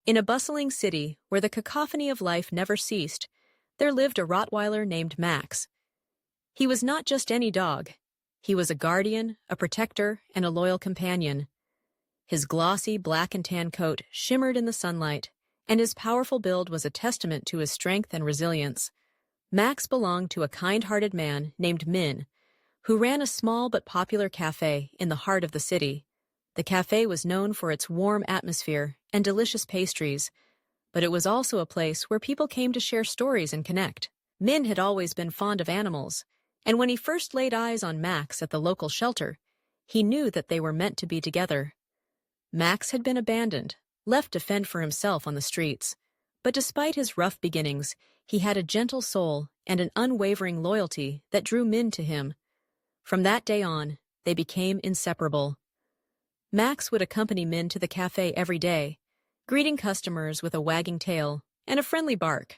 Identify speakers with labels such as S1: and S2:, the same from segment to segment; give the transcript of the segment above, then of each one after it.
S1: In a bustling city where the cacophony of life never ceased, there lived a Rottweiler named Max. He was not just any dog. He was a guardian, a protector, and a loyal companion. His glossy black and tan coat shimmered in the sunlight, and his powerful build was a testament to his strength and resilience. Max belonged to a kind-hearted man named Min, who ran a small but popular cafe in the heart of the city. The cafe was known for its warm atmosphere and delicious pastries, but it was also a place where people came to share stories and connect. Min had always been fond of animals, and when he first laid eyes on Max at the local shelter, he knew that they were meant to be together. Max had been abandoned, left to fend for himself on the streets, but despite his rough beginnings, he had a gentle soul and an unwavering loyalty that drew Min to him. From that day on, they became inseparable. Max would accompany Min to the cafe every day, greeting customers with a wagging tail and a friendly bark.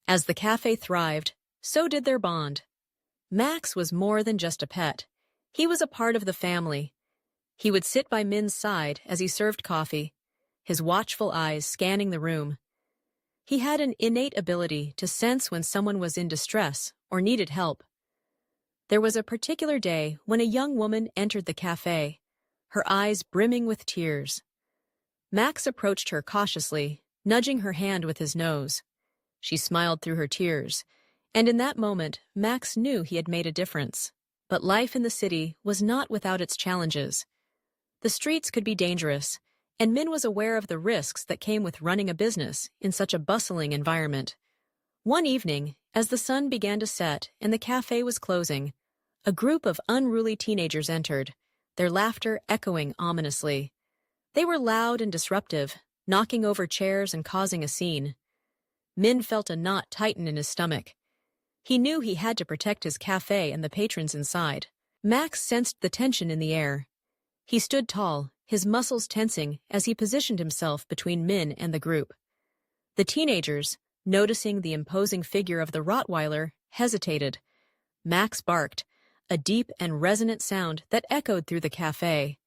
S1: As the cafe thrived, so did their bond. Max was more than just a pet. He was a part of the family. He would sit by Min's side as he served coffee, his watchful eyes scanning the room. He had an innate ability to sense when someone was in distress or needed help. There was a particular day when a young woman entered the cafe, her eyes brimming with tears. Max approached her cautiously, nudging her hand with his nose. She smiled through her tears, and in that moment, Max knew he had made a difference. But life in the city was not without its challenges. The streets could be dangerous, and Min was aware of the risks that came with running a business in such a bustling environment. One evening, as the sun began to set and the cafe was closing, a group of unruly teenagers entered, their laughter echoing ominously. They were loud and disruptive, knocking over chairs and causing a scene. Min felt a knot tighten in his stomach. He knew he had to protect his cafe and the patrons inside. Max sensed the tension in the air. He stood tall, his muscles tensing as he positioned himself between Min and the group. The teenagers, noticing the imposing figure of the Rottweiler, hesitated. Max barked, a deep and resonant sound that echoed through the cafe.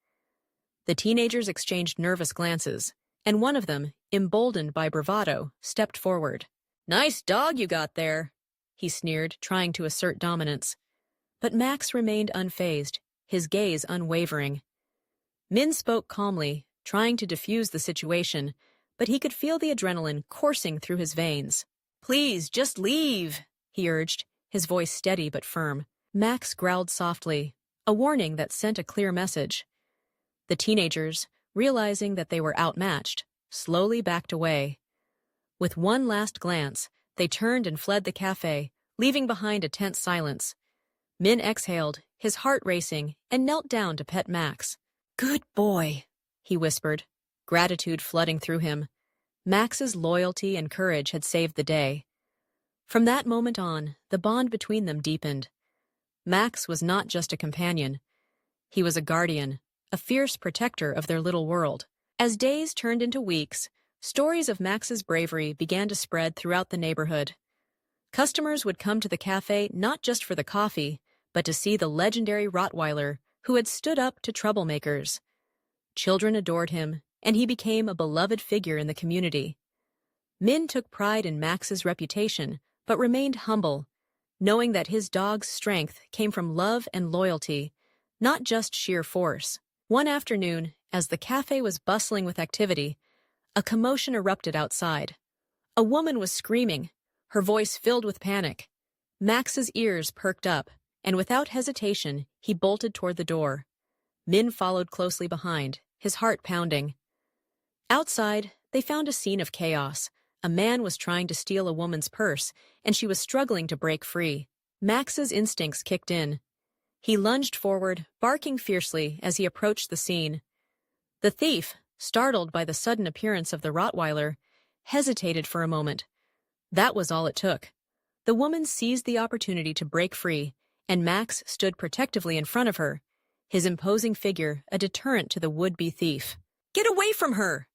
S1: The teenagers exchanged nervous glances, and one of them, emboldened by bravado, stepped forward. "Nice dog you got there," he sneered, trying to assert dominance. But Max remained unfazed, his gaze unwavering. Min spoke calmly, trying to defuse the situation, but he could feel the adrenaline coursing through his veins. "Please, just leave," he urged, his voice steady but firm. Max growled softly, a warning that sent a clear message. The teenagers, realizing that they were outmatched, slowly backed away. With one last glance, they turned and fled the cafe, leaving behind a tense silence. Min exhaled, his heart racing, and knelt down to pet Max. "Good boy," he whispered, gratitude flooding through him. Max's loyalty and courage had saved the day. From that moment on, the bond between them deepened. Max was not just a companion. He was a guardian, a fierce protector of their little world. As days turned into weeks, stories of Max's bravery began to spread throughout the neighborhood. Customers would come to the cafe not just for the coffee, but to see the legendary Rottweiler who had stood up to troublemakers. Children adored him, and he became a beloved figure in the community. Min took pride in Max's reputation, but remained humble, knowing that his dog's strength came from love and loyalty, not just sheer force. One afternoon, as the cafe was bustling with activity, a commotion erupted outside. A woman was screaming, her voice filled with panic. Max's ears perked up, and without hesitation, he bolted toward the door. Min followed closely behind, his heart pounding. Outside, they found a scene of chaos. A man was trying to steal a woman's purse, and she was struggling to break free. Max's instincts kicked in. He lunged forward, barking fiercely as he approached the scene. The thief, startled by the sudden appearance of the Rottweiler, hesitated for a moment. That was all it took. The woman seized the opportunity to break free, and Max stood protectively in front of her, his imposing figure a deterrent to the would-be thief. "Get away from her!"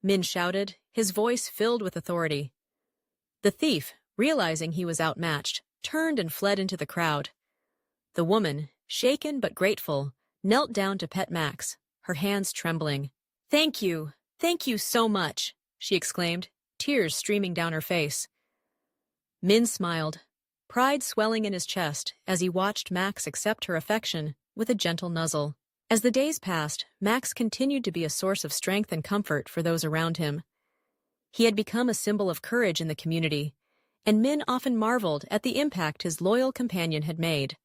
S1: Min shouted, his voice filled with authority. The thief, realizing he was outmatched, turned and fled into the crowd. The woman, shaken but grateful, knelt down to pet Max, her hands trembling. "Thank you," "Thank you so much," she exclaimed, tears streaming down her face. Min smiled, pride swelling in his chest as he watched Max accept her affection with a gentle nuzzle. As the days passed, Max continued to be a source of strength and comfort for those around him. He had become a symbol of courage in the community, and Min often marveled at the impact his loyal companion had made.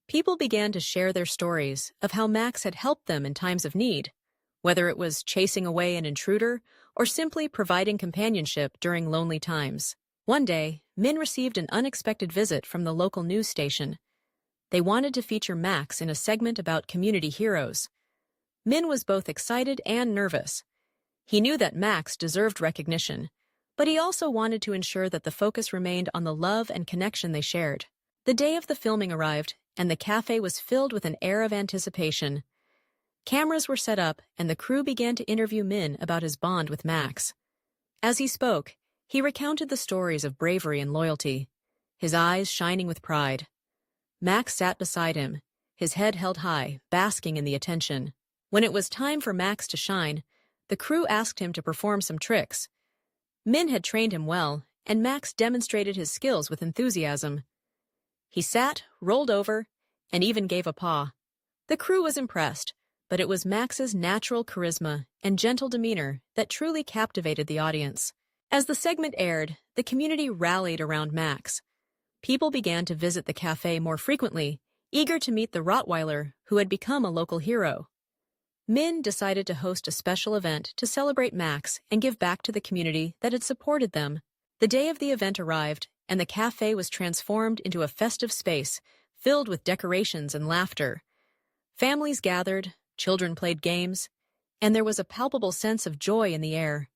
S1: People began to share their stories of how Max had helped them in times of need, whether it was chasing away an intruder or simply providing companionship during lonely times. One day, Min received an unexpected visit from the local news station. They wanted to feature Max in a segment about community heroes. Min was both excited and nervous. He knew that Max deserved recognition, but he also wanted to ensure that the focus remained on the love and connection they shared. The day of the filming arrived, and the cafe was filled with an air of anticipation. Cameras were set up, and the crew began to interview Min about his bond with Max. As he spoke, he recounted the stories of bravery and loyalty, his eyes shining with pride. Max sat beside him, his head held high, basking in the attention. When it was time for Max to shine, the crew asked him to perform some tricks. Min had trained him well, and Max demonstrated his skills with enthusiasm. He sat, rolled over, and even gave a paw. The crew was impressed, but it was Max's natural charisma and gentle demeanor that truly captivated the audience. As the segment aired, the community rallied around Max. People began to visit the cafe more frequently, eager to meet the Rottweiler who had become a local hero. Min decided to host a special event to celebrate Max and give back to the community that had supported them. The day of the event arrived, and the cafe was transformed into a festive space filled with decorations and laughter. Families gathered, children played games, and there was a palpable sense of joy in the air.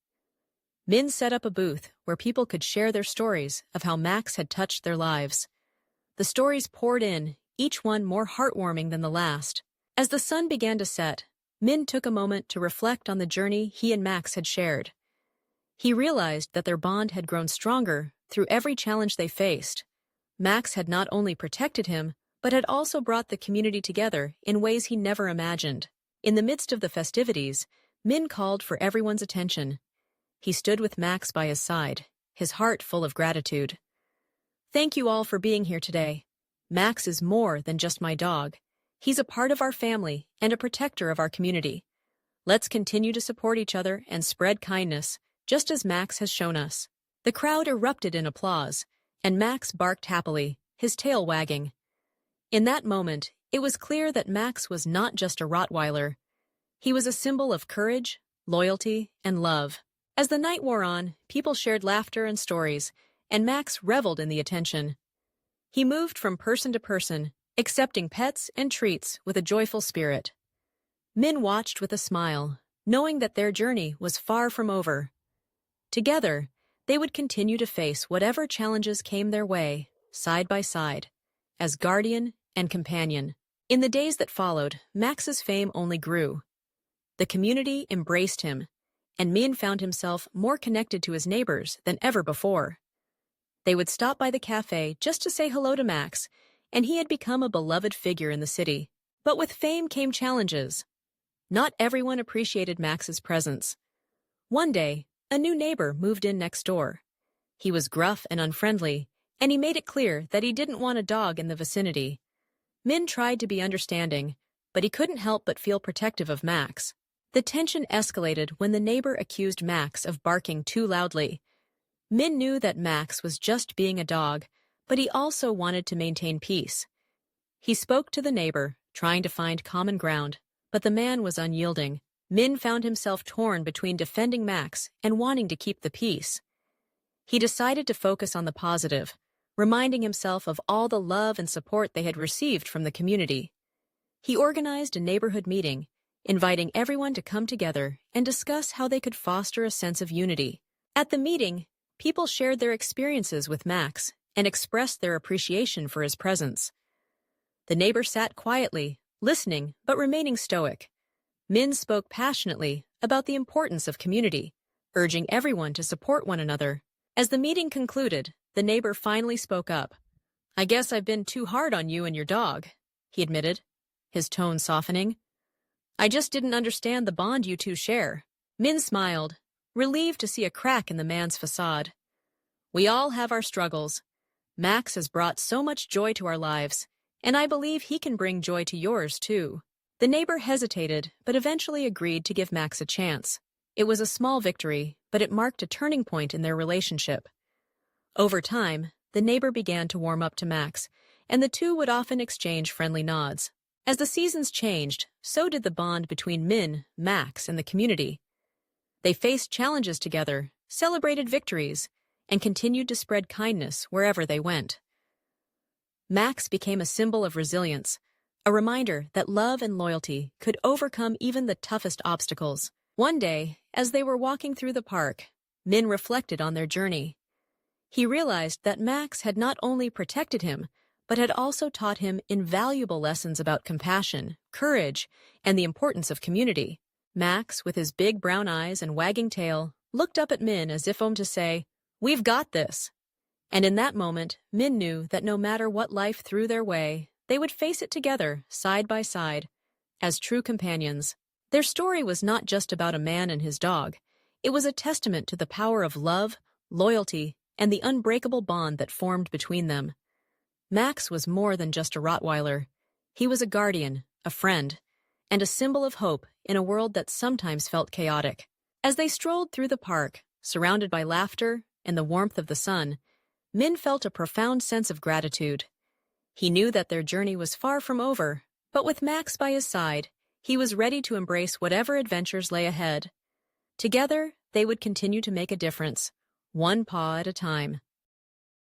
S1: Min set up a booth where people could share their stories of how Max had touched their lives. The stories poured in, each one more heartwarming than the last. As the sun began to set, Min took a moment to reflect on the journey he and Max had shared. He realized that their bond had grown stronger through every challenge they faced. Max had not only protected him, but had also brought the community together in ways he never imagined. In the midst of the festivities, Min called for everyone's attention. He stood with Max by his side, his heart full of gratitude. "Thank you all for being here today. Max is more than just my dog. He's a part of our family and a protector of our community. Let's continue to support each other and spread kindness, just as Max has shown us." The crowd erupted in applause, and Max barked happily, his tail wagging. In that moment, it was clear that Max was not just a Rottweiler. He was a symbol of courage, loyalty, and love. As the night wore on, people shared laughter and stories, and Max reveled in the attention. He moved from person to person, accepting pets and treats with a joyful spirit. Min watched with a smile, knowing that their journey was far from over. Together, they would continue to face whatever challenges came their way, side by side, as guardian and companion. In the days that followed, Max's fame only grew. The community embraced him, and Min found himself more connected to his neighbors than ever before. They would stop by the cafe just to say hello to Max, and he had become a beloved figure in the city. But with fame came challenges. Not everyone appreciated Max's presence. One day, a new neighbor moved in next door. He was gruff and unfriendly, and he made it clear that he didn't want a dog in the vicinity. Min tried to be understanding, but he couldn't help but feel protective of Max. The tension escalated when the neighbor accused Max of barking too loudly. Min knew that Max was just being a dog, but he also wanted to maintain peace. He spoke to the neighbor, trying to find common ground, but the man was unyielding. Min found himself torn between defending Max and wanting to keep the peace. He decided to focus on the positive, reminding himself of all the love and support they had received from the community. He organized a neighborhood meeting, inviting everyone to come together and discuss how they could foster a sense of unity. At the meeting, people shared their experiences with Max and expressed their appreciation for his presence. The neighbor sat quietly, listening but remaining stoic. Min spoke passionately about the importance of community, urging everyone to support one another. As the meeting concluded, the neighbor finally spoke up. "I guess I've been too hard on you and your dog," he admitted, his tone softening. "I just didn't understand the bond you two share. Min smiled, relieved to see a crack in the man's facade. We all have our struggles. Max has brought so much joy to our lives, and I believe he can bring joy to yours, too. The neighbor hesitated, but eventually agreed to give Max a chance. It was a small victory, but it marked a turning point in their relationship. Over time, the neighbor began to warm up to Max, and the two would often exchange friendly nods. As the seasons changed, so did the bond between Min, Max, and the community. They faced challenges together, celebrated victories, and continued to spread kindness wherever they went. Max became a symbol of resilience, a reminder that love and loyalty could overcome even the toughest obstacles. One day, as they were walking through the park, Min reflected on their journey. He realized that Max had not only protected him, but had also taught him invaluable lessons about compassion, courage, and the importance of community. Max, with his big brown eyes and wagging tail, looked up at Min as if to say, "We've got this." And in that moment, Min knew that no matter what life threw their way, they would face it together, side by side, as true companions. Their story was not just about a man and his dog. It was a testament to the power of love, loyalty, and the unbreakable bond that formed between them. Max was more than just a Rottweiler. He was a guardian, a friend, and a symbol of hope in a world that sometimes felt chaotic. As they strolled through the park, surrounded by laughter and the warmth of the sun, Min felt a profound sense of gratitude. He knew that their journey was far from over, but with Max by his side, he was ready to embrace whatever adventures lay ahead. Together, they would continue to make a difference, one paw at a time.